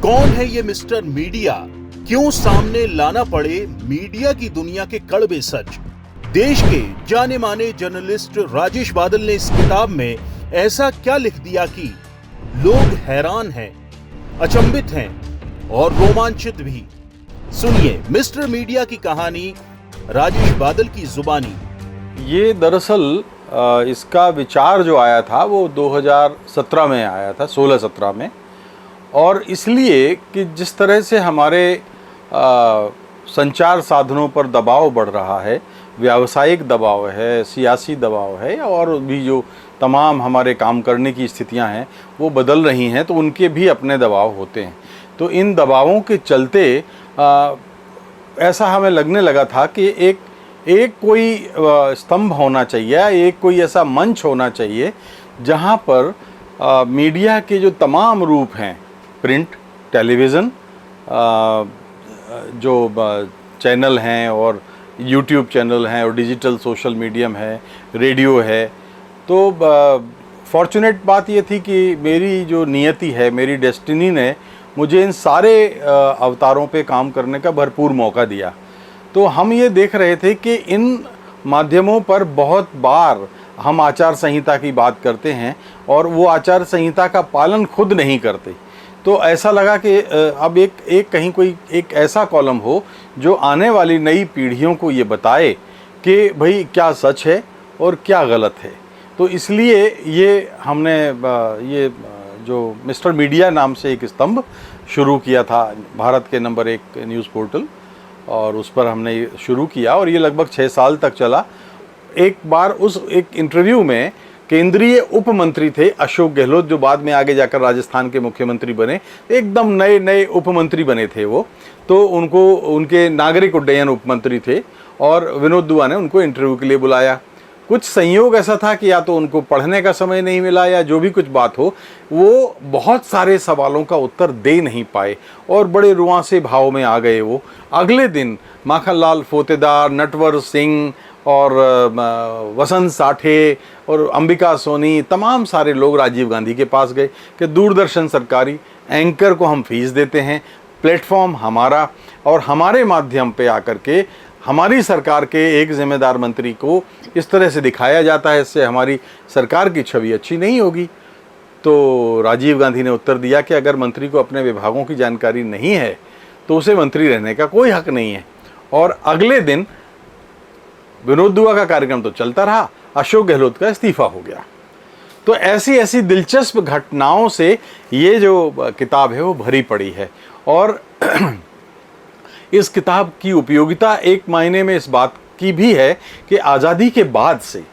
कौन है ये मिस्टर मीडिया? क्यों सामने लाना पड़े मीडिया की दुनिया के कड़वे सच? देश के जाने माने जर्नलिस्ट राजेश बादल ने इस किताब में ऐसा क्या लिख दिया कि लोग हैरान हैं, अचंभित हैं और रोमांचित भी। सुनिए मिस्टर मीडिया की कहानी राजेश बादल की जुबानी। ये दरअसल इसका विचार जो आया था वो 2017 में आया था, 16-17 में। और इसलिए कि जिस तरह से हमारे संचार साधनों पर दबाव बढ़ रहा है, व्यावसायिक दबाव है, सियासी दबाव है, और भी जो तमाम हमारे काम करने की स्थितियां हैं वो बदल रही हैं, तो उनके भी अपने दबाव होते हैं। तो इन दबावों के चलते ऐसा हमें लगने लगा था कि एक कोई स्तंभ होना चाहिए, एक कोई ऐसा मंच होना चाहिए जहां पर मीडिया के जो तमाम रूप हैं, प्रिंट, टेलीविज़न, जो चैनल हैं और यूट्यूब चैनल हैं और डिजिटल सोशल मीडियम है, रेडियो है। तो फॉर्चुनेट बात ये थी कि मेरी जो नियति है, मेरी डेस्टिनी ने मुझे इन सारे अवतारों पे काम करने का भरपूर मौका दिया। तो हम ये देख रहे थे कि इन माध्यमों पर बहुत बार हम आचार संहिता की बात करते हैं और वो आचार संहिता का पालन खुद नहीं करते। तो ऐसा लगा कि अब एक कहीं कोई एक ऐसा कॉलम हो जो आने वाली नई पीढ़ियों को ये बताए कि भाई क्या सच है और क्या गलत है। तो इसलिए ये हमने ये जो मिस्टर मीडिया नाम से एक स्तंभ शुरू किया था, भारत के नंबर 1 न्यूज़ पोर्टल, और उस पर हमने शुरू किया और ये लगभग 6 साल तक चला। एक बार उस एक इंटरव्यू में केंद्रीय उप मंत्री थे अशोक गहलोत, जो बाद में आगे जाकर राजस्थान के मुख्यमंत्री बने, एकदम नए उप मंत्री बने थे वो। तो उनको उनके नागरिक उड्डयन उप मंत्री थे और विनोद दुआ ने उनको इंटरव्यू के लिए बुलाया। कुछ संयोग ऐसा था कि या तो उनको पढ़ने का समय नहीं मिला या जो भी कुछ बात हो, वो बहुत सारे सवालों का उत्तर दे नहीं पाए और बड़े रुआंसे भाव में आ गए वो। अगले दिन माखनलाल फोतेदार, नटवर सिंह और वसंत साठे और अंबिका सोनी, तमाम सारे लोग राजीव गांधी के पास गए कि दूरदर्शन सरकारी, एंकर को हम फीस देते हैं, प्लेटफॉर्म हमारा, और हमारे माध्यम पे आकर के हमारी सरकार के एक जिम्मेदार मंत्री को इस तरह से दिखाया जाता है, इससे हमारी सरकार की छवि अच्छी नहीं होगी। तो राजीव गांधी ने उत्तर दिया कि अगर मंत्री को अपने विभागों की जानकारी नहीं है तो उसे मंत्री रहने का कोई हक नहीं है। और अगले दिन विनोद दुआ का कार्यक्रम तो चलता रहा, अशोक गहलोत का इस्तीफा हो गया। तो ऐसी दिलचस्प घटनाओं से ये जो किताब है वो भरी पड़ी है। और इस किताब की उपयोगिता एक मायने में इस बात की भी है कि आज़ादी के बाद से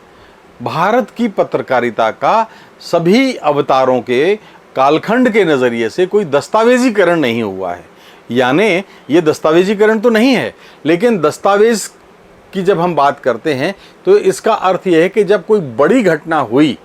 भारत की पत्रकारिता का सभी अवतारों के कालखंड के नज़रिए से कोई दस्तावेजीकरण नहीं हुआ है। यानी ये दस्तावेजीकरण तो नहीं है, लेकिन दस्तावेज की जब हम बात करते हैं तो इसका अर्थ यह है कि जब कोई बड़ी घटना हुई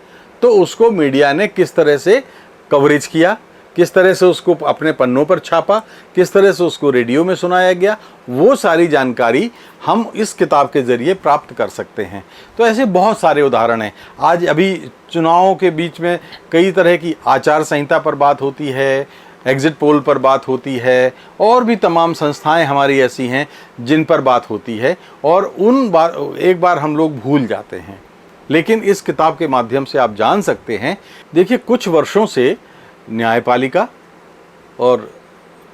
तो उसको मीडिया ने किस तरह से कवरेज किया, किस तरह से उसको अपने पन्नों पर छापा, किस तरह से उसको रेडियो में सुनाया गया, वो सारी जानकारी हम इस किताब के ज़रिए प्राप्त कर सकते हैं। तो ऐसे बहुत सारे उदाहरण हैं। आज अभी चुनावों के बीच में कई तरह की आचार संहिता पर बात होती है, एग्जिट पोल पर बात होती है, और भी तमाम संस्थाएं हमारी ऐसी हैं जिन पर बात होती है, और एक बार हम लोग भूल जाते हैं। लेकिन इस किताब के माध्यम से आप जान सकते हैं। देखिए, कुछ वर्षों से न्यायपालिका और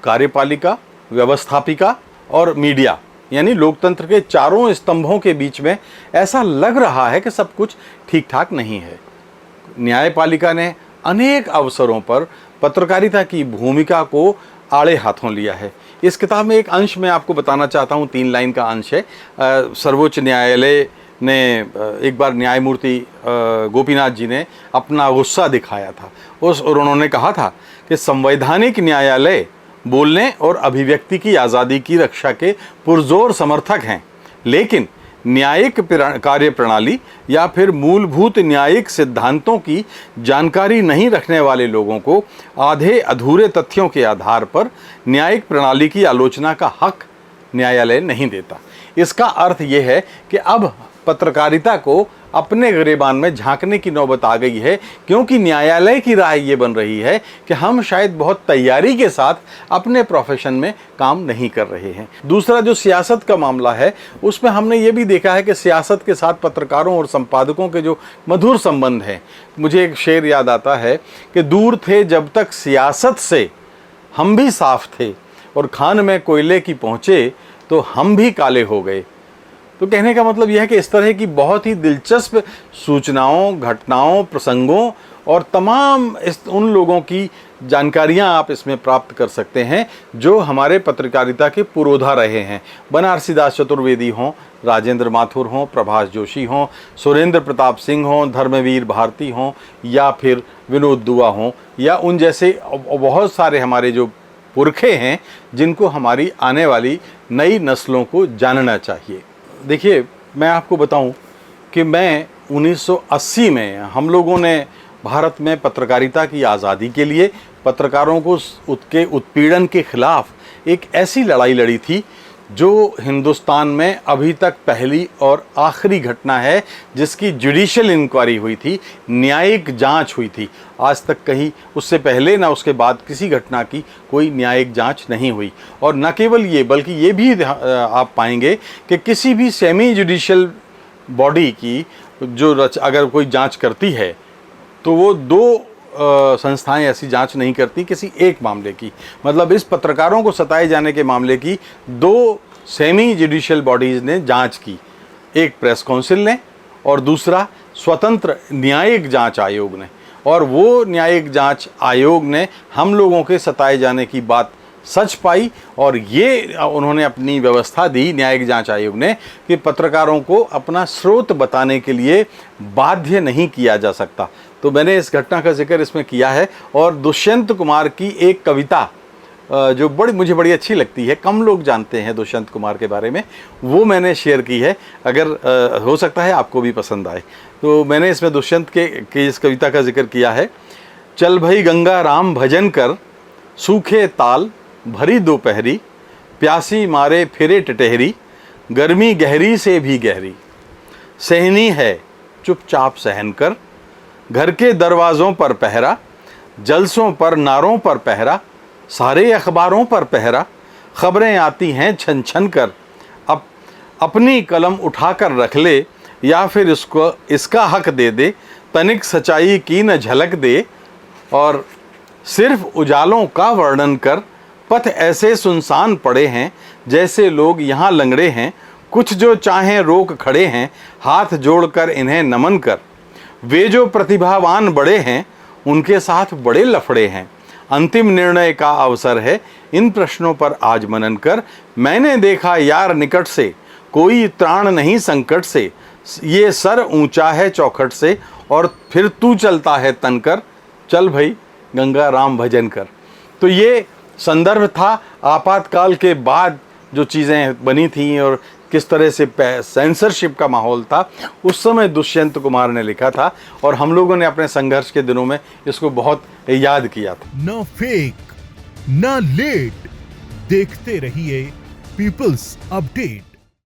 कार्यपालिका, व्यवस्थापिका और मीडिया, यानी लोकतंत्र के चारों स्तंभों के बीच में ऐसा लग रहा है कि सब कुछ ठीक ठाक नहीं है। न्यायपालिका ने अनेक अवसरों पर पत्रकारिता की भूमिका को आड़े हाथों लिया है। इस किताब में एक अंश मैं आपको बताना चाहता हूँ, 3 लाइन का अंश है। सर्वोच्च न्यायालय ने एक बार न्यायमूर्ति गोपीनाथ जी ने अपना गुस्सा दिखाया था और उन्होंने कहा था कि संवैधानिक न्यायालय बोलने और अभिव्यक्ति की आज़ादी की रक्षा के पुरजोर समर्थक हैं, लेकिन न्यायिक कार्य प्रणाली या फिर मूलभूत न्यायिक सिद्धांतों की जानकारी नहीं रखने वाले लोगों को आधे अधूरे तथ्यों के आधार पर न्यायिक प्रणाली की आलोचना का हक न्यायालय नहीं देता। इसका अर्थ यह है कि अब पत्रकारिता को अपने गिरेबान में झांकने की नौबत आ गई है, क्योंकि न्यायालय की राय ये बन रही है कि हम शायद बहुत तैयारी के साथ अपने प्रोफेशन में काम नहीं कर रहे हैं। दूसरा जो सियासत का मामला है, उसमें हमने ये भी देखा है कि सियासत के साथ पत्रकारों और संपादकों के जो मधुर संबंध हैं। मुझे एक शेर याद आता है कि दूर थे जब तक सियासत से हम भी साफ थे, और खान में कोयले की पहुँचे तो हम भी काले हो गए। तो कहने का मतलब यह है कि इस तरह की बहुत ही दिलचस्प सूचनाओं, घटनाओं, प्रसंगों और तमाम उन लोगों की जानकारियां आप इसमें प्राप्त कर सकते हैं जो हमारे पत्रकारिता के पुरोधा रहे हैं। बनारसी दास चतुर्वेदी हों, राजेंद्र माथुर हों, प्रभाष जोशी हों, सुरेंद्र प्रताप सिंह हों, धर्मवीर भारती हों, या फिर विनोद दुआ हों, या उन जैसे बहुत सारे हमारे जो पुरखे हैं जिनको हमारी आने वाली नई नस्लों को जानना चाहिए। देखिए, मैं आपको बताऊं कि मैं 1980 में हम लोगों ने भारत में पत्रकारिता की आज़ादी के लिए, पत्रकारों को उसके उत्पीड़न के खिलाफ एक ऐसी लड़ाई लड़ी थी जो हिंदुस्तान में अभी तक पहली और आखिरी घटना है जिसकी जुडिशियल इंक्वायरी हुई थी, न्यायिक जांच हुई थी। आज तक कहीं उससे पहले ना उसके बाद किसी घटना की कोई न्यायिक जांच नहीं हुई। और न केवल ये, बल्कि ये भी आप पाएंगे कि किसी भी सेमी जुडिशियल बॉडी की जो अगर कोई जांच करती है तो वो दो संस्थाएं ऐसी जांच नहीं करती किसी एक मामले की। मतलब इस पत्रकारों को सताए जाने के मामले की दो सेमी जुडिशियल बॉडीज़ ने जांच की, एक प्रेस काउंसिल ने और दूसरा स्वतंत्र न्यायिक जांच आयोग ने। और वो न्यायिक जांच आयोग ने हम लोगों के सताए जाने की बात सच पाई, और ये उन्होंने अपनी व्यवस्था दी न्यायिक जांच आयोग ने कि पत्रकारों को अपना स्रोत बताने के लिए बाध्य नहीं किया जा सकता। तो मैंने इस घटना का जिक्र इसमें किया है। और दुष्यंत कुमार की एक कविता जो मुझे बड़ी अच्छी लगती है, कम लोग जानते हैं दुष्यंत कुमार के बारे में, वो मैंने शेयर की है। अगर हो सकता है आपको भी पसंद आए। तो मैंने इसमें दुष्यंत के इस कविता का जिक्र किया है। चल भई गंगा राम भजन कर, सूखे ताल भरी दोपहरी, प्यासी मारे फिरे टिटहरी, गर्मी गहरी से भी गहरी, सहनी है चुपचाप सहन कर, घर के दरवाज़ों पर पहरा, जलसों पर नारों पर पहरा, सारे अखबारों पर पहरा, खबरें आती हैं छन छन कर, अब अपनी कलम उठाकर रख ले, या फिर इसका हक दे दे, तनिक सच्चाई की न झलक दे, और सिर्फ उजालों का वर्णन कर, पथ ऐसे सुनसान पड़े हैं जैसे लोग यहाँ लंगड़े हैं, कुछ जो चाहें रोक खड़े हैं, हाथ जोड़कर इन्हें नमन कर, वे जो प्रतिभावान बड़े हैं उनके साथ बड़े लफड़े हैं, अंतिम निर्णय का अवसर है, इन प्रश्नों पर आज मनन कर, मैंने देखा यार निकट से, कोई त्राण नहीं संकट से, ये सर ऊंचा है चौखट से, और फिर तू चलता है तनकर, चल भाई गंगा राम भजन कर। तो ये संदर्भ था आपातकाल के बाद जो चीज़ें बनी थीं और किस तरह से सेंसरशिप का माहौल था, उस समय दुष्यंत कुमार ने लिखा था, और हम लोगों ने अपने संघर्ष के दिनों में इसको बहुत याद किया था। न फेक न लेट, देखते रहिए पीपल्स अपडेट।